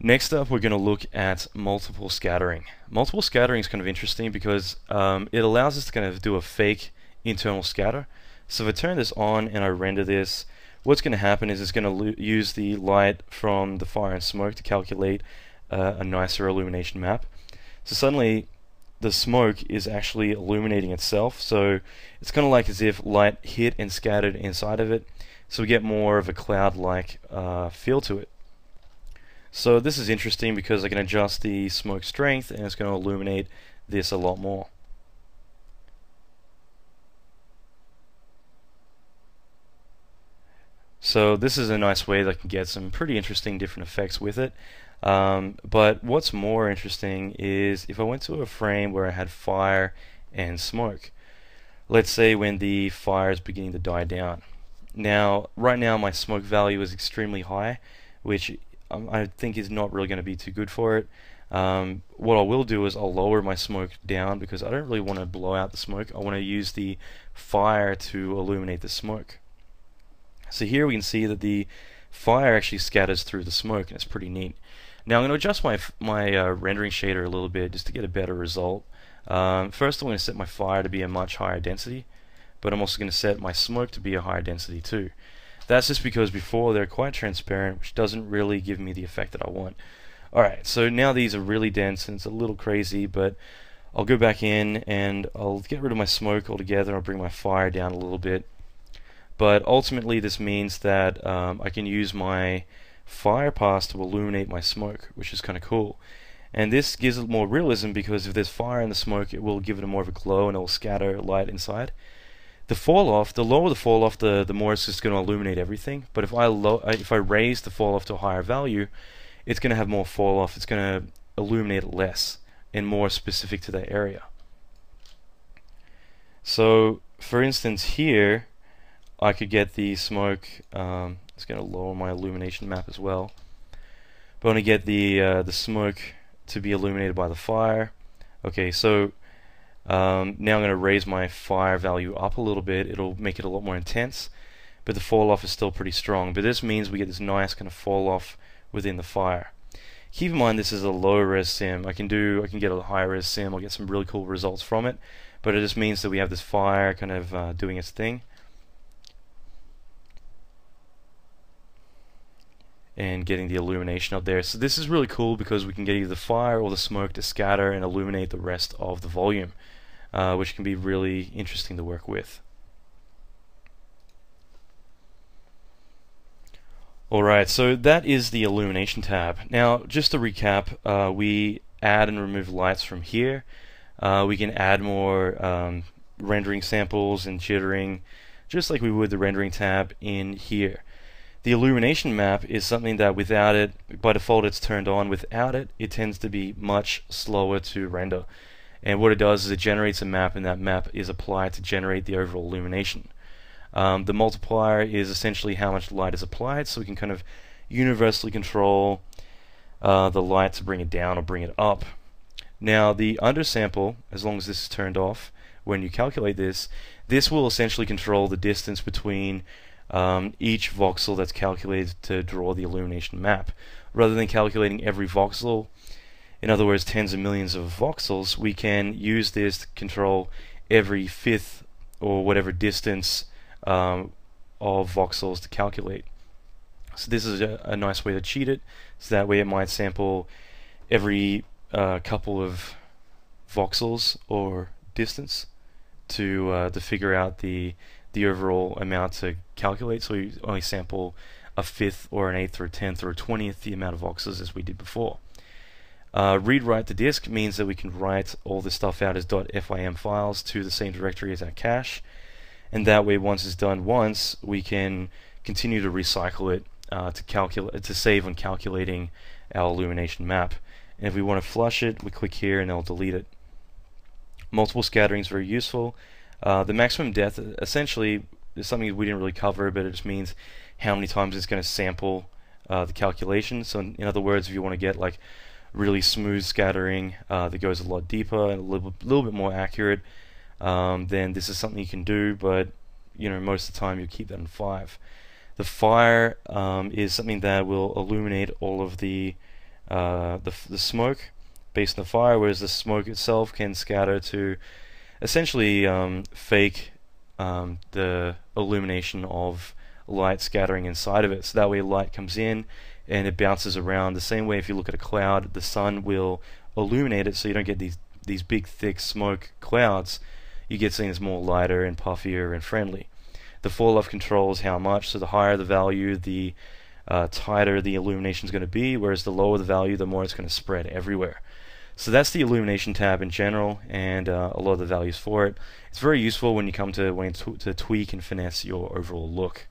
Next up, we're going to look at multiple scattering. Multiple scattering is kind of interesting because it allows us to kind of do a fake internal scatter. So if I turn this on and I render this, what's going to happen is it's going to use the light from the fire and smoke to calculate a nicer illumination map. So suddenly the smoke is actually illuminating itself, so it's kind of like as if light hit and scattered inside of it, so we get more of a cloud-like feel to it. So this is interesting because I can adjust the smoke strength and it's going to illuminate this a lot more. So this is a nice way that I can get some pretty interesting different effects with it. But what's more interesting is if I went to a frame where I had fire and smoke. Let's say when the fire is beginning to die down. Now, right now my smoke value is extremely high, which I think is not really going to be too good for it. What I will do is I'll lower my smoke down because I don't really want to blow out the smoke. I want to use the fire to illuminate the smoke. So here we can see that the fire actually scatters through the smoke, and it's pretty neat. Now I'm going to adjust my rendering shader a little bit just to get a better result. First I'm going to set my fire to be a much higher density, but I'm also going to set my smoke to be a higher density too. That's just because before they're quite transparent, which doesn't really give me the effect that I want. Alright, so now these are really dense and it's a little crazy, but I'll go back in and I'll get rid of my smoke altogether. I'll bring my fire down a little bit. But ultimately this means that I can use my fire pass to illuminate my smoke, which is kind of cool. And this gives it more realism because if there's fire in the smoke, it will give it more of a glow and it will scatter light inside. The fall off, the lower the fall off, the more it's just going to illuminate everything. But if I raise the fall off to a higher value, it's going to have more fall off. It's going to illuminate it less and more specific to that area. So, for instance, here I could get the smoke. It's going to lower my illumination map as well. But I want to get the smoke to be illuminated by the fire. Okay, so. Now I'm going to raise my fire value up a little bit. It'll make it a lot more intense, but the fall off is still pretty strong. But this means we get this nice kind of fall off within the fire. Keep in mind this is a low res sim. I can get a high res sim. I'll get some really cool results from it, but it just means that we have this fire kind of doing its thing and getting the illumination up there. So this is really cool because we can get either the fire or the smoke to scatter and illuminate the rest of the volume. Which can be really interesting to work with. Alright, so that is the illumination tab. Now, just to recap, we add and remove lights from here. We can add more rendering samples and jittering, just like we would the rendering tab in here. The illumination map is something that without it, by default it's turned on. Without it, it tends to be much slower to render. And what it does is it generates a map, and that map is applied to generate the overall illumination. The multiplier is essentially how much light is applied, so we can kind of universally control the light to bring it down or bring it up. Now the undersample, as long as this is turned off, when you calculate this, this will essentially control the distance between each voxel that's calculated to draw the illumination map. Rather than calculating every voxel, in other words tens of millions of voxels, we can use this to control every fifth or whatever distance of voxels to calculate. So this is a nice way to cheat it, so that way it might sample every couple of voxels or distance to figure out the overall amount to calculate. So we only sample a fifth or an eighth or a tenth or a 20th the amount of voxels as we did before. Read-write to disk means that we can write all this stuff out as .fim files to the same directory as our cache, and that way once it's done once, we can continue to recycle it to save on calculating our illumination map. And if we want to flush it, we click here and it'll delete it. Multiple scattering is very useful. The maximum depth essentially is something we didn't really cover, but it just means how many times it's going to sample the calculation. So in other words, if you want to get like really smooth scattering that goes a lot deeper and a little bit more accurate, then this is something you can do, but most of the time you keep that in 5. The fire is something that will illuminate all of the the smoke based on the fire, whereas the smoke itself can scatter to essentially fake the illumination of light scattering inside of it. So that way light comes in and it bounces around. The same way if you look at a cloud, the sun will illuminate it so you don't get these big thick smoke clouds. You get something that's more lighter and puffier and friendly. The fall off controls how much, so the higher the value, the tighter the illumination is going to be, whereas the lower the value, the more it's going to spread everywhere. So that's the illumination tab in general, and a lot of the values for it. It's very useful when you come to wanting to tweak and finesse your overall look.